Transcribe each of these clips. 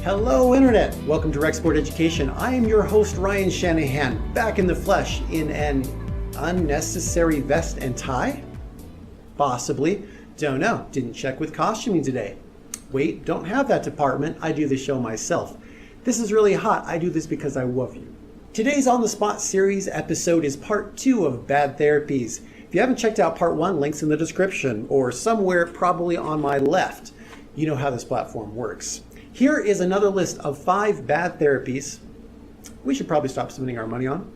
Hello Internet! Welcome to Rec Sport Education. I am your host Ryan Shanahan, back in the flesh in an unnecessary vest and tie? Possibly. Don't know. Didn't check with costuming today. Wait, don't have that department. I do the show myself. This is really hot. I do this because I love you. Today's On the Spot series episode is part 2 of Bad Therapies. If you haven't checked out part 1, links in the description or somewhere probably on my left. You know how this platform works. Here is another list of 5 bad therapies we should probably stop spending our money on.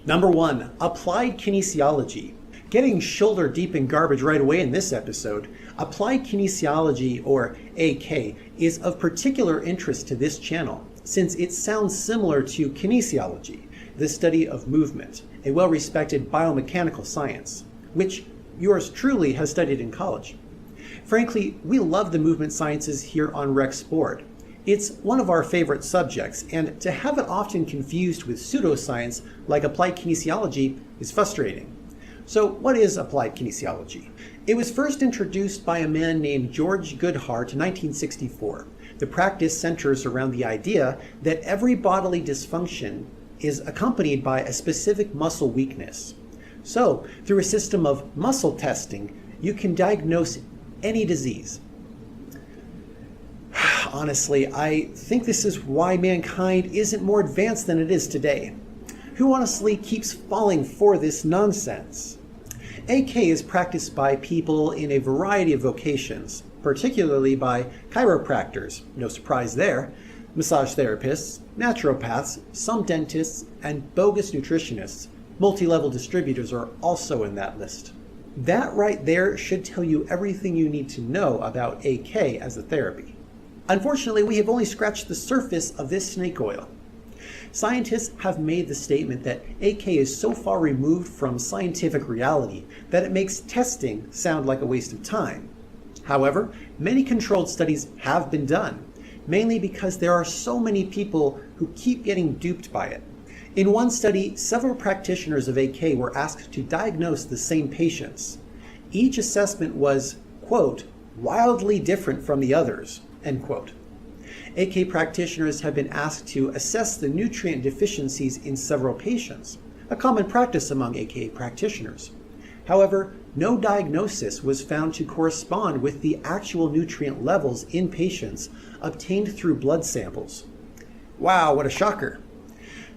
Number 1, Applied Kinesiology. Getting shoulder deep in garbage right away in this episode, Applied Kinesiology, or AK, is of particular interest to this channel since it sounds similar to kinesiology, the study of movement, a well-respected biomechanical science, which yours truly has studied in college. Frankly, we love the movement sciences here on Rec Sport. It's one of our favorite subjects, and to have it often confused with pseudoscience like applied kinesiology is frustrating. So what is applied kinesiology? It was first introduced by a man named George Goodhart in 1964. The practice centers around the idea that every bodily dysfunction is accompanied by a specific muscle weakness. So, through a system of muscle testing, you can diagnose any disease. Honestly, I think this is why mankind isn't more advanced than it is today. Who honestly keeps falling for this nonsense? AK is practiced by people in a variety of vocations, particularly by chiropractors, no surprise there, massage therapists, naturopaths, some dentists, and bogus nutritionists. Multi-level distributors are also in that list. That right there should tell you everything you need to know about AK as a therapy. Unfortunately, we have only scratched the surface of this snake oil. Scientists have made the statement that AK is so far removed from scientific reality that it makes testing sound like a waste of time. However, many controlled studies have been done, mainly because there are so many people who keep getting duped by it. In one study, several practitioners of AK were asked to diagnose the same patients. Each assessment was, quote, wildly different from the others, end quote. AK practitioners have been asked to assess the nutrient deficiencies in several patients, a common practice among AK practitioners. However, no diagnosis was found to correspond with the actual nutrient levels in patients obtained through blood samples. Wow, what a shocker.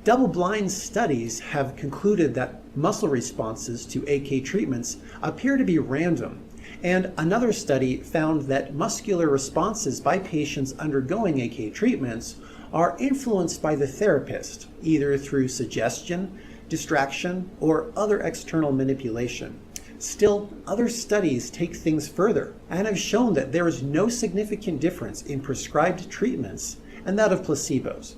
Double-blind studies have concluded that muscle responses to AK treatments appear to be random, and another study found that muscular responses by patients undergoing AK treatments are influenced by the therapist, either through suggestion, distraction, or other external manipulation. Still, other studies take things further and have shown that there is no significant difference in prescribed treatments and that of placebos,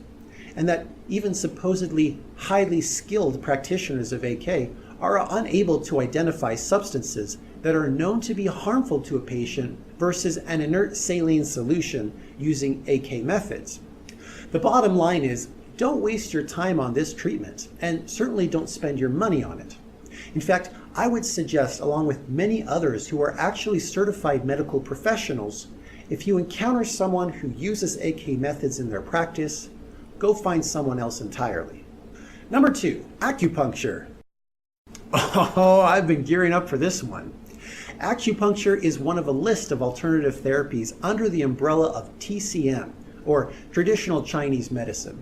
and that even supposedly highly skilled practitioners of AK are unable to identify substances that are known to be harmful to a patient versus an inert saline solution using AK methods. The bottom line is, don't waste your time on this treatment, and certainly don't spend your money on it. In fact, I would suggest, along with many others who are actually certified medical professionals, if you encounter someone who uses AK methods in their practice, go find someone else entirely. Number 2, acupuncture. Oh, I've been gearing up for this one. Acupuncture is one of a list of alternative therapies under the umbrella of TCM, or traditional Chinese medicine.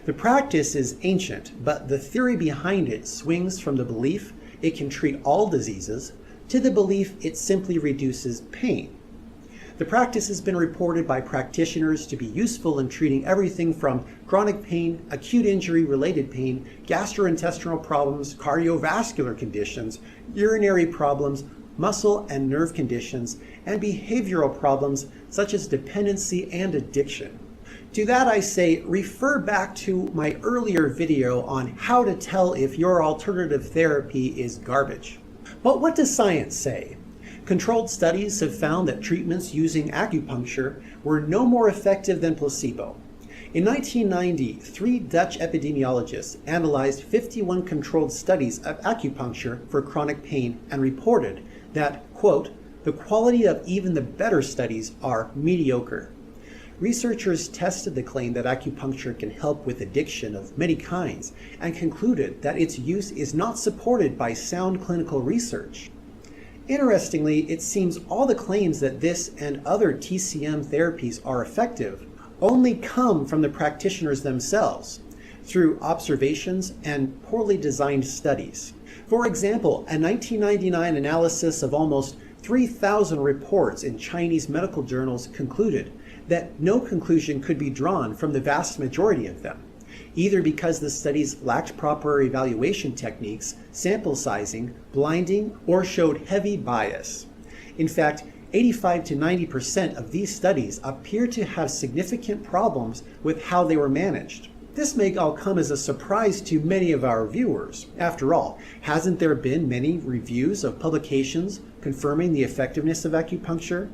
The practice is ancient, but the theory behind it swings from the belief it can treat all diseases to the belief it simply reduces pain. The practice has been reported by practitioners to be useful in treating everything from chronic pain, acute injury-related pain, gastrointestinal problems, cardiovascular conditions, urinary problems, muscle and nerve conditions, and behavioral problems such as dependency and addiction. To that I say, refer back to my earlier video on how to tell if your alternative therapy is garbage. But what does science say? Controlled studies have found that treatments using acupuncture were no more effective than placebo. In 1990, 3 Dutch epidemiologists analyzed 51 controlled studies of acupuncture for chronic pain and reported that, quote, the quality of even the better studies are mediocre. Researchers tested the claim that acupuncture can help with addiction of many kinds and concluded that its use is not supported by sound clinical research. Interestingly, it seems all the claims that this and other TCM therapies are effective only come from the practitioners themselves, through observations and poorly designed studies. For example, a 1999 analysis of almost 3,000 reports in Chinese medical journals concluded that no conclusion could be drawn from the vast majority of them, either because the studies lacked proper evaluation techniques, sample sizing, blinding, or showed heavy bias. In fact, 85 to 90% of these studies appear to have significant problems with how they were managed. This may all come as a surprise to many of our viewers. After all, hasn't there been many reviews of publications confirming the effectiveness of acupuncture?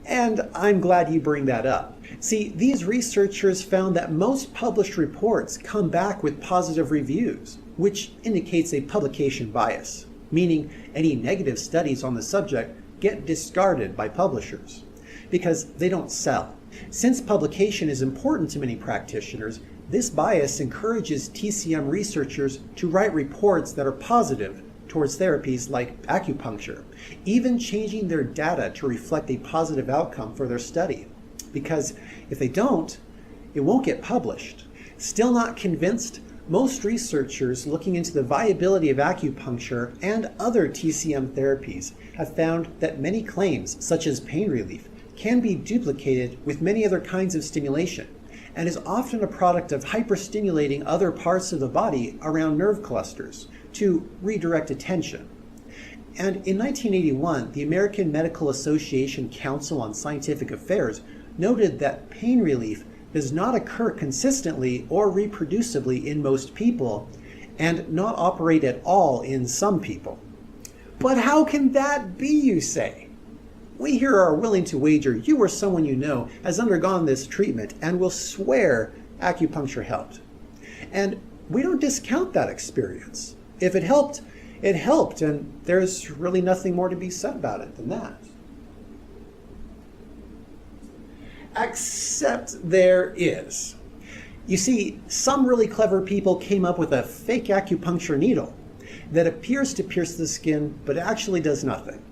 And I'm glad you bring that up. See, these researchers found that most published reports come back with positive reviews, which indicates a publication bias, meaning any negative studies on the subject get discarded by publishers because they don't sell. Since publication is important to many practitioners, this bias encourages TCM researchers to write reports that are positive towards therapies like acupuncture, even changing their data to reflect a positive outcome for their study. Because if they don't, it won't get published. Still not convinced? Most researchers looking into the viability of acupuncture and other TCM therapies have found that many claims, such as pain relief, can be duplicated with many other kinds of stimulation, and is often a product of hyperstimulating other parts of the body around nerve clusters to redirect attention. And in 1981, the American Medical Association Council on Scientific Affairs noted that pain relief does not occur consistently or reproducibly in most people, and not operate at all in some people. But how can that be, you say? We here are willing to wager you or someone you know has undergone this treatment and will swear acupuncture helped. And we don't discount that experience. If it helped, and there's really nothing more to be said about it than that. Except there is. You see, some really clever people came up with a fake acupuncture needle that appears to pierce the skin but actually does nothing.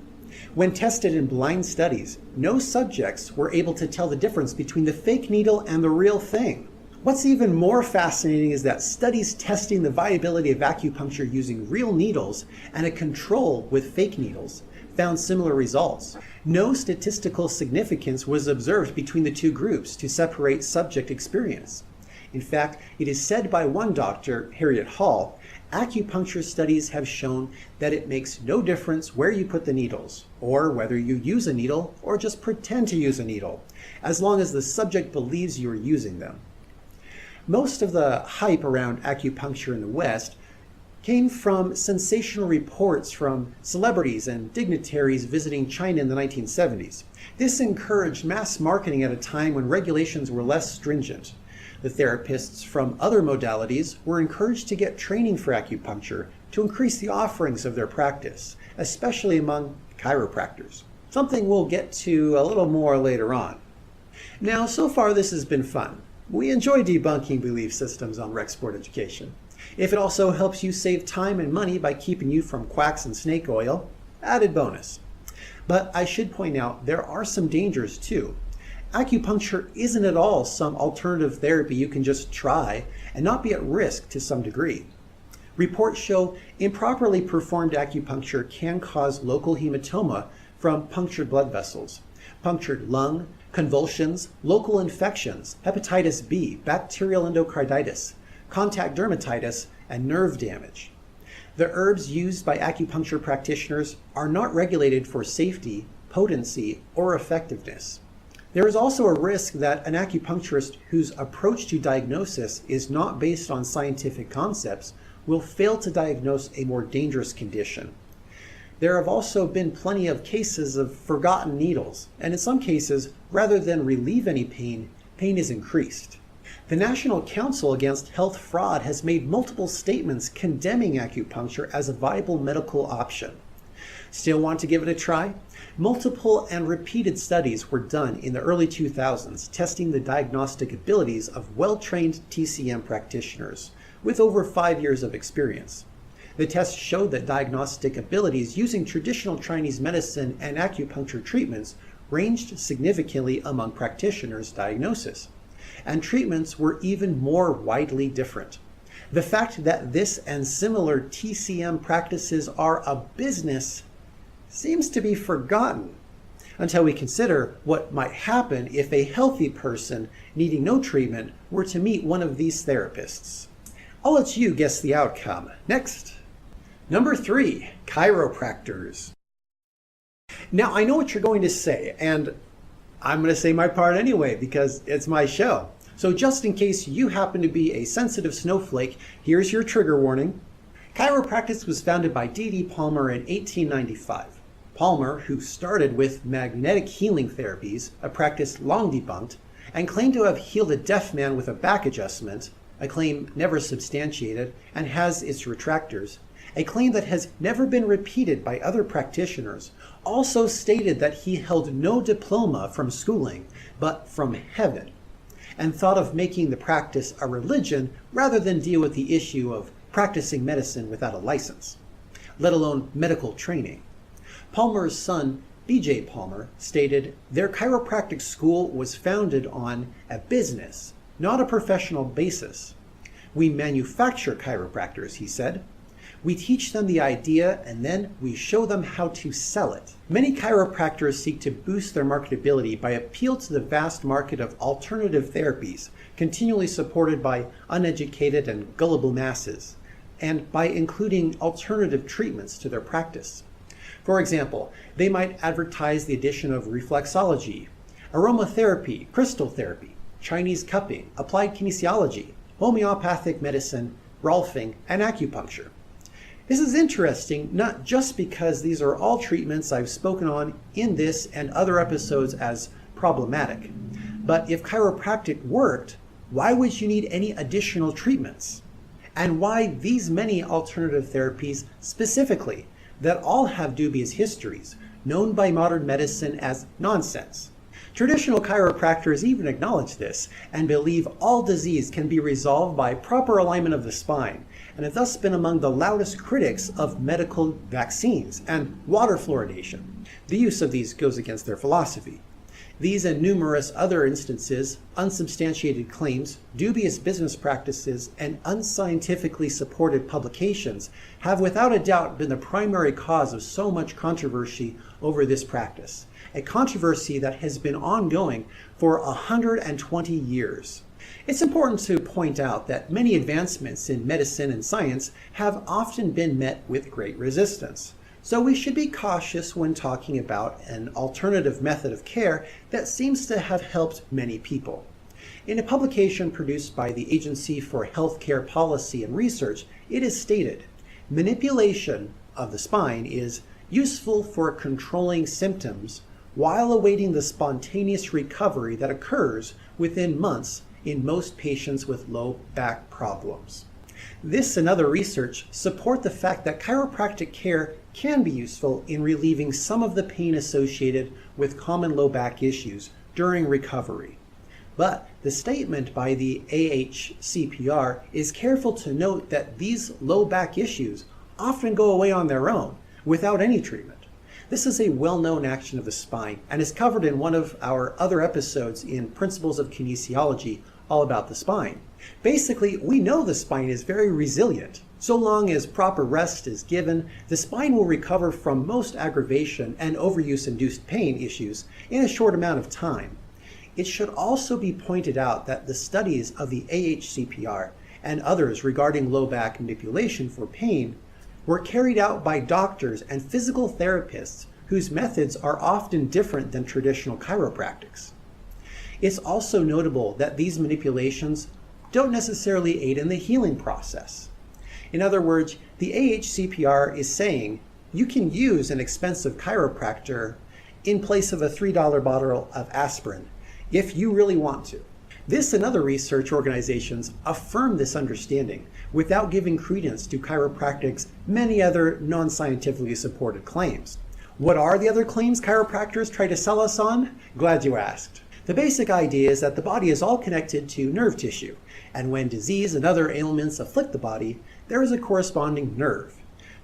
When tested in blind studies, no subjects were able to tell the difference between the fake needle and the real thing. What's even more fascinating is that studies testing the viability of acupuncture using real needles and a control with fake needles found similar results. No statistical significance was observed between the two groups to separate subject experience. In fact, it is said by one doctor, Harriet Hall, acupuncture studies have shown that it makes no difference where you put the needles, or whether you use a needle or just pretend to use a needle, as long as the subject believes you are using them. Most of the hype around acupuncture in the West came from sensational reports from celebrities and dignitaries visiting China in the 1970s. This encouraged mass marketing at a time when regulations were less stringent. The therapists from other modalities were encouraged to get training for acupuncture to increase the offerings of their practice, especially among chiropractors, something we'll get to a little more later on. Now, so far this has been fun. We enjoy debunking belief systems on Rec Sport Education. If it also helps you save time and money by keeping you from quacks and snake oil, added bonus. But I should point out there are some dangers too. Acupuncture isn't at all some alternative therapy you can just try and not be at risk to some degree. Reports show improperly performed acupuncture can cause local hematoma from punctured blood vessels, punctured lung, convulsions, local infections, hepatitis B, bacterial endocarditis, contact dermatitis, and nerve damage. The herbs used by acupuncture practitioners are not regulated for safety, potency, or effectiveness. There is also a risk that an acupuncturist whose approach to diagnosis is not based on scientific concepts will fail to diagnose a more dangerous condition. There have also been plenty of cases of forgotten needles, and in some cases, rather than relieve any pain, pain is increased. The National Council Against Health Fraud has made multiple statements condemning acupuncture as a viable medical option. Still want to give it a try? Multiple and repeated studies were done in the early 2000s testing the diagnostic abilities of well-trained TCM practitioners with over 5 years of experience. The tests showed that diagnostic abilities using traditional Chinese medicine and acupuncture treatments ranged significantly among practitioners' diagnosis, and treatments were even more widely different. The fact that this and similar TCM practices are a business seems to be forgotten until we consider what might happen if a healthy person needing no treatment were to meet one of these therapists. I'll let you guess the outcome. Next. Number 3, chiropractors. Now, I know what you're going to say, and I'm going to say my part anyway because it's my show. So just in case you happen to be a sensitive snowflake, here's your trigger warning. Chiropractics was founded by D.D. Palmer in 1895. Palmer, who started with magnetic healing therapies, a practice long debunked, and claimed to have healed a deaf man with a back adjustment, a claim never substantiated and has its retractors, a claim that has never been repeated by other practitioners, also stated that he held no diploma from schooling, but from heaven, and thought of making the practice a religion rather than deal with the issue of practicing medicine without a license, let alone medical training. Palmer's son, B.J. Palmer, stated their chiropractic school was founded on a business, not a professional basis. We manufacture chiropractors, he said. We teach them the idea and then we show them how to sell it. Many chiropractors seek to boost their marketability by appeal to the vast market of alternative therapies, continually supported by uneducated and gullible masses, and by including alternative treatments to their practice. For example, they might advertise the addition of reflexology, aromatherapy, crystal therapy, Chinese cupping, applied kinesiology, homeopathic medicine, Rolfing, and acupuncture. This is interesting not just because these are all treatments I've spoken on in this and other episodes as problematic, but if chiropractic worked, why would you need any additional treatments? And why these many alternative therapies specifically that all have dubious histories, known by modern medicine as nonsense? Traditional chiropractors even acknowledge this and believe all disease can be resolved by proper alignment of the spine, and have thus been among the loudest critics of medical vaccines and water fluoridation. The use of these goes against their philosophy. These and numerous other instances, unsubstantiated claims, dubious business practices, and unscientifically supported publications have without a doubt been the primary cause of so much controversy over this practice, a controversy that has been ongoing for 120 years. It's important to point out that many advancements in medicine and science have often been met with great resistance. So we should be cautious when talking about an alternative method of care that seems to have helped many people. In a publication produced by the Agency for Healthcare Policy and Research, it is stated, manipulation of the spine is useful for controlling symptoms while awaiting the spontaneous recovery that occurs within months in most patients with low back problems. This and other research support the fact that chiropractic care can be useful in relieving some of the pain associated with common low back issues during recovery. But the statement by the AHCPR is careful to note that these low back issues often go away on their own without any treatment. This is a well-known action of the spine and is covered in one of our other episodes in Principles of Kinesiology, all about the spine. Basically, we know the spine is very resilient. So long as proper rest is given, the spine will recover from most aggravation and overuse-induced pain issues in a short amount of time. It should also be pointed out that the studies of the AHCPR and others regarding low back manipulation for pain were carried out by doctors and physical therapists whose methods are often different than traditional chiropractics. It's also notable that these manipulations don't necessarily aid in the healing process. In other words, the AHCPR is saying you can use an expensive chiropractor in place of a $3 bottle of aspirin if you really want to. This and other research organizations affirm this understanding without giving credence to chiropractic's many other non-scientifically supported claims. What are the other claims chiropractors try to sell us on? Glad you asked. The basic idea is that the body is all connected to nerve tissue, and when disease and other ailments afflict the body, there is a corresponding nerve.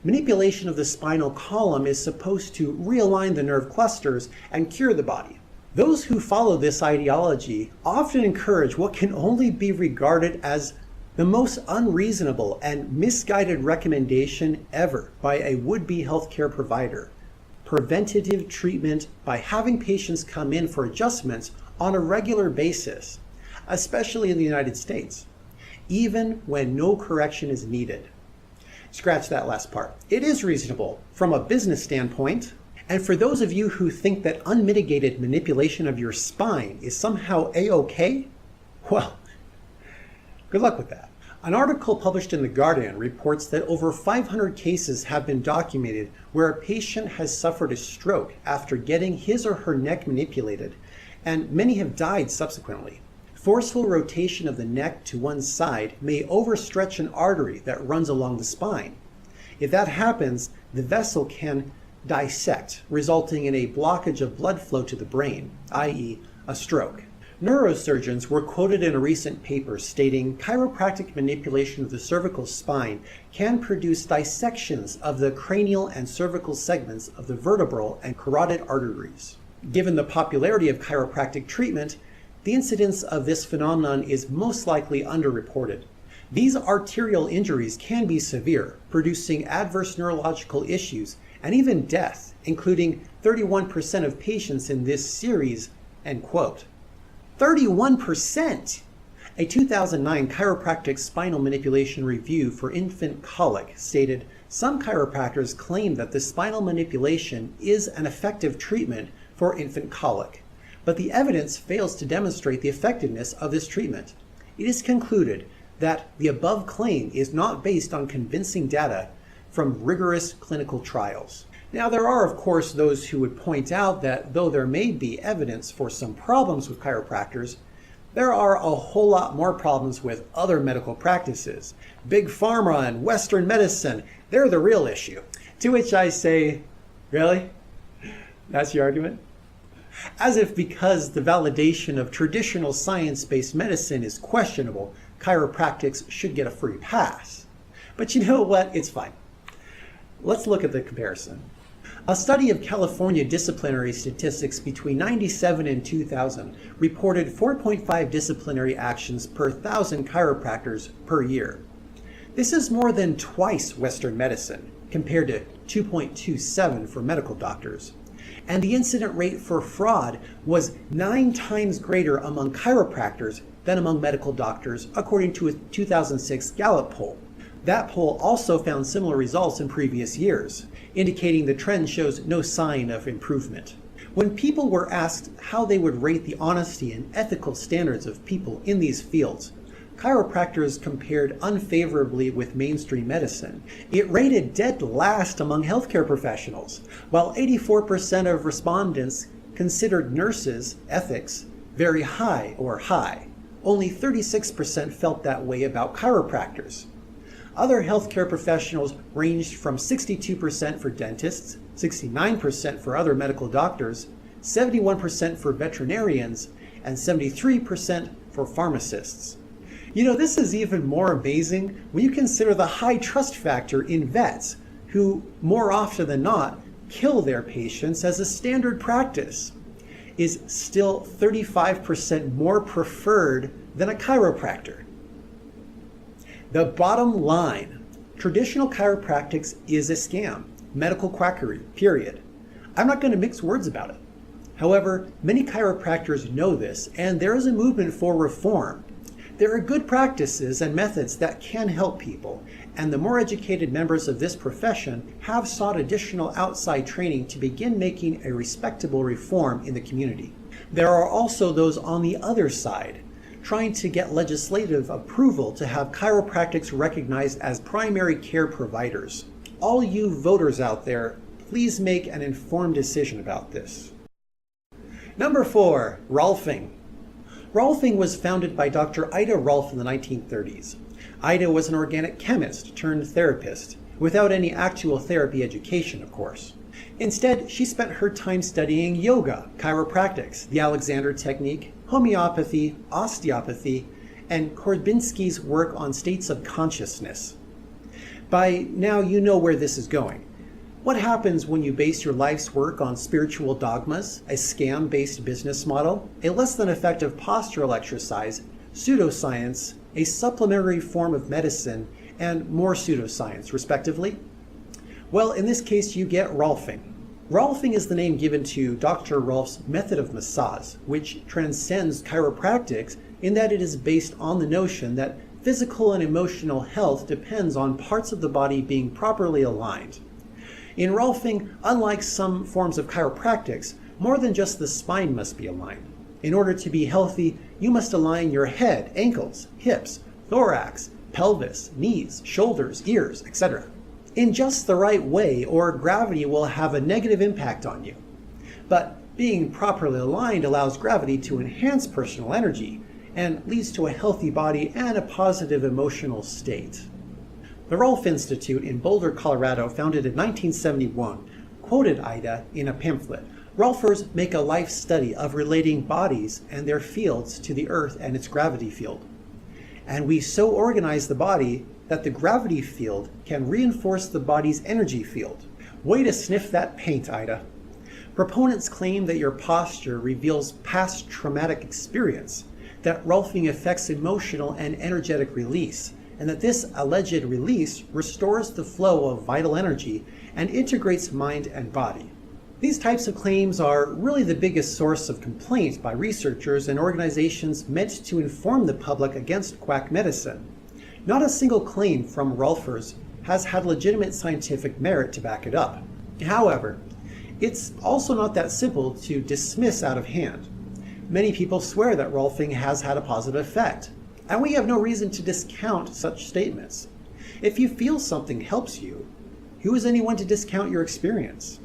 Manipulation of the spinal column is supposed to realign the nerve clusters and cure the body. Those who follow this ideology often encourage what can only be regarded as the most unreasonable and misguided recommendation ever by a would-be healthcare provider: preventative treatment by having patients come in for adjustments on a regular basis, especially in the United States, even when no correction is needed. Scratch that last part. It is reasonable from a business standpoint. And for those of you who think that unmitigated manipulation of your spine is somehow a-okay, well, good luck with that. An article published in The Guardian reports that over 500 cases have been documented where a patient has suffered a stroke after getting his or her neck manipulated, and many have died subsequently. Forceful rotation of the neck to one side may overstretch an artery that runs along the spine. If that happens, the vessel can dissect, resulting in a blockage of blood flow to the brain, i.e., a stroke. Neurosurgeons were quoted in a recent paper stating chiropractic manipulation of the cervical spine can produce dissections of the cranial and cervical segments of the vertebral and carotid arteries. Given the popularity of chiropractic treatment, the incidence of this phenomenon is most likely underreported. These arterial injuries can be severe, producing adverse neurological issues and even death, including 31% of patients in this series, end quote. 31%! A 2009 chiropractic spinal manipulation review for infant colic stated some chiropractors claim that the spinal manipulation is an effective treatment for infant colic, but the evidence fails to demonstrate the effectiveness of this treatment. It is concluded that the above claim is not based on convincing data from rigorous clinical trials. Now, there are, of course, those who would point out that though there may be evidence for some problems with chiropractors, there are a whole lot more problems with other medical practices. Big Pharma and Western medicine, they're the real issue. To which I say, really? That's your argument? As if because the validation of traditional science-based medicine is questionable, chiropractics should get a free pass. But you know what? It's fine. Let's look at the comparison. A study of California disciplinary statistics between 1997 and 2000 reported 4.5 disciplinary actions per 1,000 chiropractors per year. This is more than twice Western medicine, compared to 2.27 for medical doctors. And the incident rate for fraud was 9 times greater among chiropractors than among medical doctors, according to a 2006 Gallup poll. That poll also found similar results in previous years, indicating the trend shows no sign of improvement. When people were asked how they would rate the honesty and ethical standards of people in these fields, chiropractors compared unfavorably with mainstream medicine. It rated dead last among healthcare professionals, while 84% of respondents considered nurses' ethics very high or high. Only 36% felt that way about chiropractors. Other healthcare professionals ranged from 62% for dentists, 69% for other medical doctors, 71% for veterinarians, and 73% for pharmacists. You know, this is even more amazing when you consider the high trust factor in vets, who more often than not kill their patients as a standard practice, is still 35% more preferred than a chiropractor. The bottom line, traditional chiropractics is a scam, medical quackery, period. I'm not going to mix words about it. However, many chiropractors know this, and there is a movement for reform. There are good practices and methods that can help people, and the more educated members of this profession have sought additional outside training to begin making a respectable reform in the community. There are also those on the other side, trying to get legislative approval to have chiropractics recognized as primary care providers. All you voters out there, please make an informed decision about this. Number 4, Rolfing. Rolfing was founded by Dr. Ida Rolf in the 1930s. Ida was an organic chemist turned therapist, without any actual therapy education, of course. Instead, she spent her time studying yoga, chiropractics, the Alexander technique, homeopathy, osteopathy, and Korbinski's work on states of consciousness. By now, you know where this is going. What happens when you base your life's work on spiritual dogmas, a scam-based business model, a less than effective postural exercise, pseudoscience, a supplementary form of medicine, and more pseudoscience, respectively? Well, in this case, you get Rolfing. Rolfing is the name given to Dr. Rolf's method of massage, which transcends chiropractics in that it is based on the notion that physical and emotional health depends on parts of the body being properly aligned. In Rolfing, unlike some forms of chiropractics, more than just the spine must be aligned. In order to be healthy, you must align your head, ankles, hips, thorax, pelvis, knees, shoulders, ears, etc. in just the right way, or gravity will have a negative impact on you. But being properly aligned allows gravity to enhance personal energy and leads to a healthy body and a positive emotional state. The Rolf Institute in Boulder, Colorado, founded in 1971, quoted Ida in a pamphlet. Rolfers make a life study of relating bodies and their fields to the earth and its gravity field. And we so organize the body that the gravity field can reinforce the body's energy field. Way to sniff that paint, Ida. Proponents claim that your posture reveals past traumatic experience, that Rolfing affects emotional and energetic release, and that this alleged release restores the flow of vital energy and integrates mind and body. These types of claims are really the biggest source of complaint by researchers and organizations meant to inform the public against quack medicine. Not a single claim from Rolfers has had legitimate scientific merit to back it up. However, it's also not that simple to dismiss out of hand. Many people swear that Rolfing has had a positive effect, and we have no reason to discount such statements. If you feel something helps you, who is anyone to discount your experience?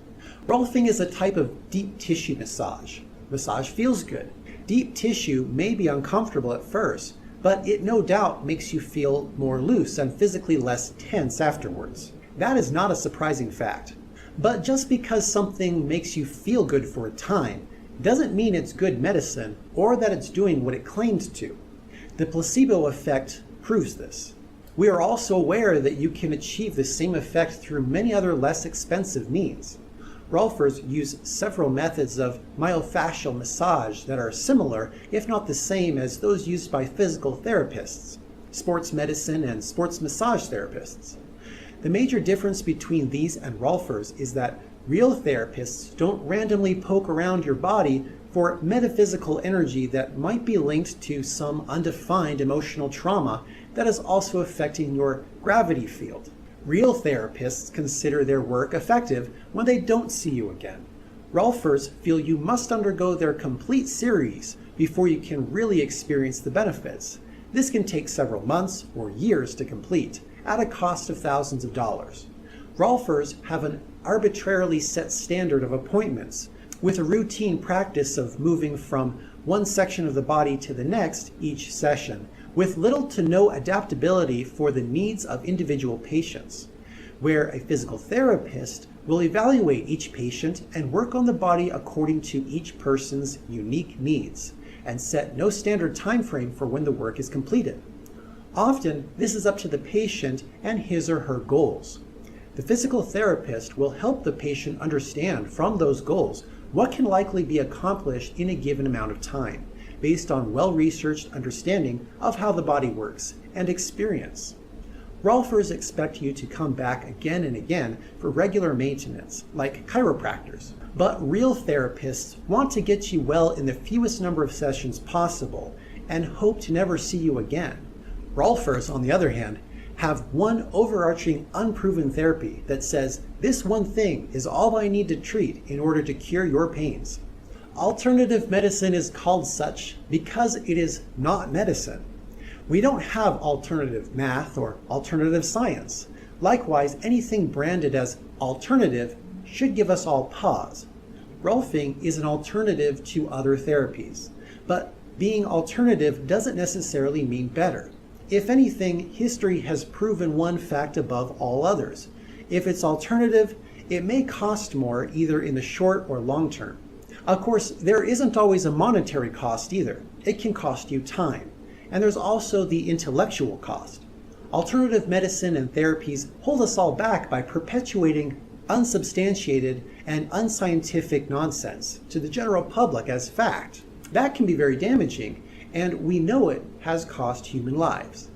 Rolfing is a type of deep tissue massage. Massage feels good. Deep tissue may be uncomfortable at first, but it no doubt makes you feel more loose and physically less tense afterwards. That is not a surprising fact. But just because something makes you feel good for a time doesn't mean it's good medicine or that it's doing what it claims to. The placebo effect proves this. We are also aware that you can achieve the same effect through many other less expensive means. Rolfers use several methods of myofascial massage that are similar, if not the same, as those used by physical therapists, sports medicine, and sports massage therapists. The major difference between these and Rolfers is that real therapists don't randomly poke around your body for metaphysical energy that might be linked to some undefined emotional trauma that is also affecting your gravity field. Real therapists consider their work effective when they don't see you again. Rolfers feel you must undergo their complete series before you can really experience the benefits. This can take several months or years to complete, at a cost of thousands of dollars. Rolfers have an arbitrarily set standard of appointments, with a routine practice of moving from one section of the body to the next each session, with little to no adaptability for the needs of individual patients, where a physical therapist will evaluate each patient and work on the body according to each person's unique needs, and set no standard time frame for when the work is completed. Often, this is up to the patient and his or her goals. The physical therapist will help the patient understand from those goals what can likely be accomplished in a given amount of time, based on well-researched understanding of how the body works and experience. Rolfers expect you to come back again and again for regular maintenance, like chiropractors. But real therapists want to get you well in the fewest number of sessions possible and hope to never see you again. Rolfers, on the other hand, have one overarching unproven therapy that says this one thing is all I need to treat in order to cure your pains. Alternative medicine is called such because it is not medicine. We don't have alternative math or alternative science. Likewise, anything branded as alternative should give us all pause. Rolfing is an alternative to other therapies, but being alternative doesn't necessarily mean better. If anything, history has proven one fact above all others. If it's alternative, it may cost more either in the short or long term. Of course, there isn't always a monetary cost either. It can cost you time. And there's also the intellectual cost. Alternative medicine and therapies hold us all back by perpetuating unsubstantiated and unscientific nonsense to the general public as fact. That can be very damaging, and we know it has cost human lives.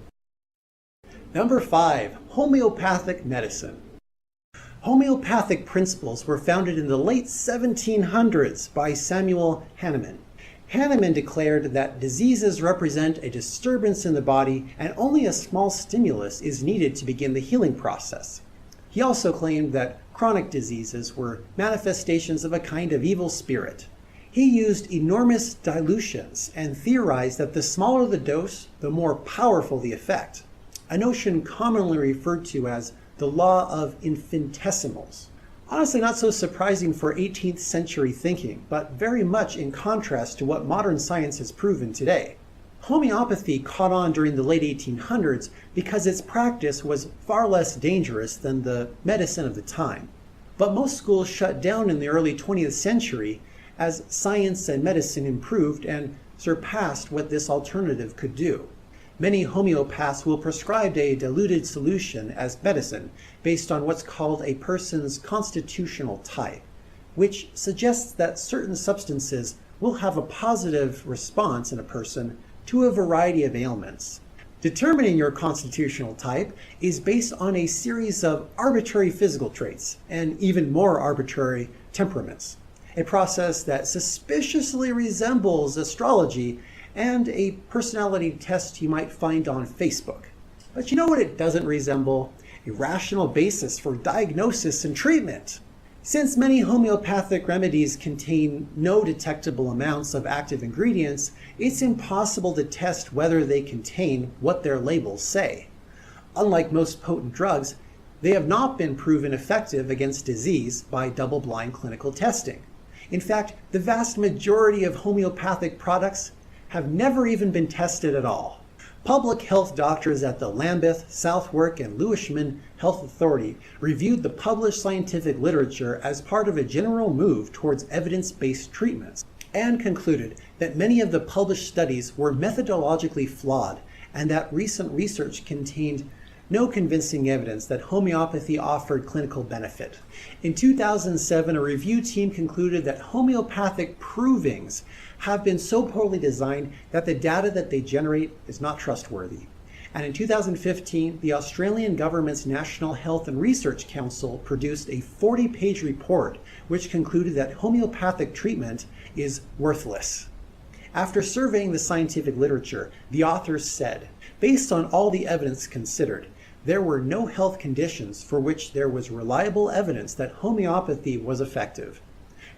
Number 5, homeopathic medicine. Homeopathic principles were founded in the late 1700s by Samuel Hahnemann. Hahnemann declared that diseases represent a disturbance in the body and only a small stimulus is needed to begin the healing process. He also claimed that chronic diseases were manifestations of a kind of evil spirit. He used enormous dilutions and theorized that the smaller the dose, the more powerful the effect, a notion commonly referred to as the law of infinitesimals. Honestly, not so surprising for 18th century thinking, but very much in contrast to what modern science has proven today. Homeopathy caught on during the late 1800s because its practice was far less dangerous than the medicine of the time. But most schools shut down in the early 20th century as science and medicine improved and surpassed what this alternative could do. Many homeopaths will prescribe a diluted solution as medicine based on what's called a person's constitutional type, which suggests that certain substances will have a positive response in a person to a variety of ailments. Determining your constitutional type is based on a series of arbitrary physical traits and even more arbitrary temperaments, a process that suspiciously resembles astrology and a personality test you might find on Facebook. But you know what it doesn't resemble? A rational basis for diagnosis and treatment. Since many homeopathic remedies contain no detectable amounts of active ingredients, it's impossible to test whether they contain what their labels say. Unlike most potent drugs, they have not been proven effective against disease by double-blind clinical testing. In fact, the vast majority of homeopathic products have never even been tested at all. Public health doctors at the Lambeth, Southwark, and Lewisham Health Authority reviewed the published scientific literature as part of a general move towards evidence-based treatments and concluded that many of the published studies were methodologically flawed and that recent research contained no convincing evidence that homeopathy offered clinical benefit. In 2007, a review team concluded that homeopathic provings have been so poorly designed that the data that they generate is not trustworthy. And in 2015, the Australian government's National Health and Research Council produced a 40-page report which concluded that homeopathic treatment is worthless. After surveying the scientific literature, the authors said, based on all the evidence considered, there were no health conditions for which there was reliable evidence that homeopathy was effective.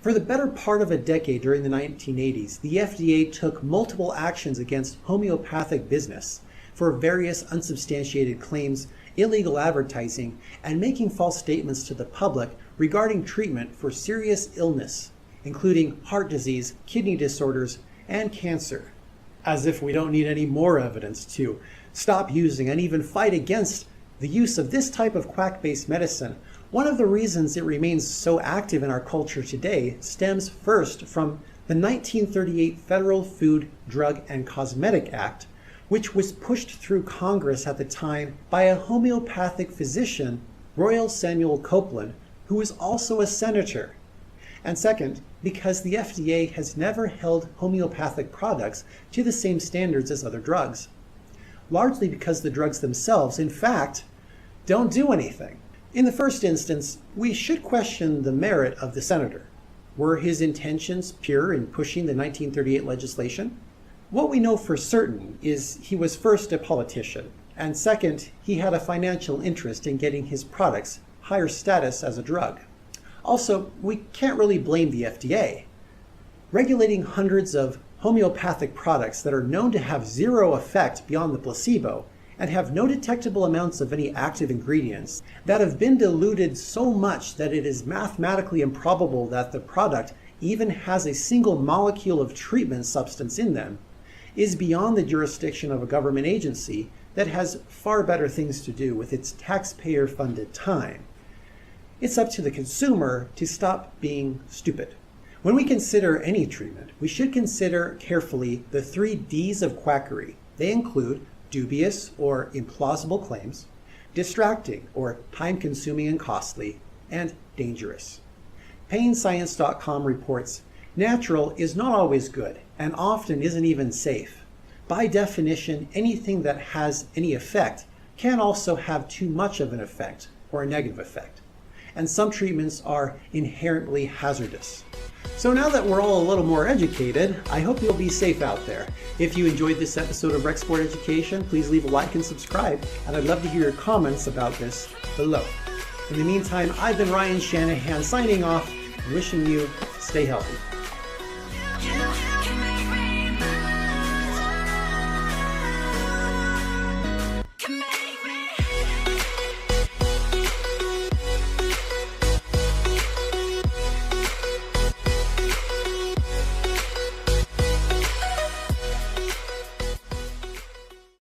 For the better part of a decade during the 1980s, the FDA took multiple actions against homeopathic business for various unsubstantiated claims, illegal advertising, and making false statements to the public regarding treatment for serious illness, including heart disease, kidney disorders, and cancer. As if we don't need any more evidence to stop using and even fight against the use of this type of quack-based medicine. One of the reasons it remains so active in our culture today stems first from the 1938 Federal Food, Drug, and Cosmetic Act, which was pushed through Congress at the time by a homeopathic physician, Royal Samuel Copeland, who was also a senator. And second, because the FDA has never held homeopathic products to the same standards as other drugs, largely because the drugs themselves, in fact, don't do anything. In the first instance, we should question the merit of the senator. Were his intentions pure in pushing the 1938 legislation? What we know for certain is he was first a politician, and second, he had a financial interest in getting his products higher status as a drug. Also, we can't really blame the FDA. Regulating hundreds of homeopathic products that are known to have zero effect beyond the placebo and have no detectable amounts of any active ingredients that have been diluted so much that it is mathematically improbable that the product even has a single molecule of treatment substance in them is beyond the jurisdiction of a government agency that has far better things to do with its taxpayer-funded time. It's up to the consumer to stop being stupid. When we consider any treatment, we should consider carefully the 3 Ds of quackery. They include dubious or implausible claims, distracting or time-consuming and costly, and dangerous. PainScience.com reports, natural is not always good and often isn't even safe. By definition, anything that has any effect can also have too much of an effect or a negative effect. And some treatments are inherently hazardous. So now that we're all a little more educated, I hope you'll be safe out there. If you enjoyed this episode of Rexport Education, please leave a like and subscribe, and I'd love to hear your comments about this below. In the meantime, I've been Ryan Shanahan signing off, wishing you stay healthy.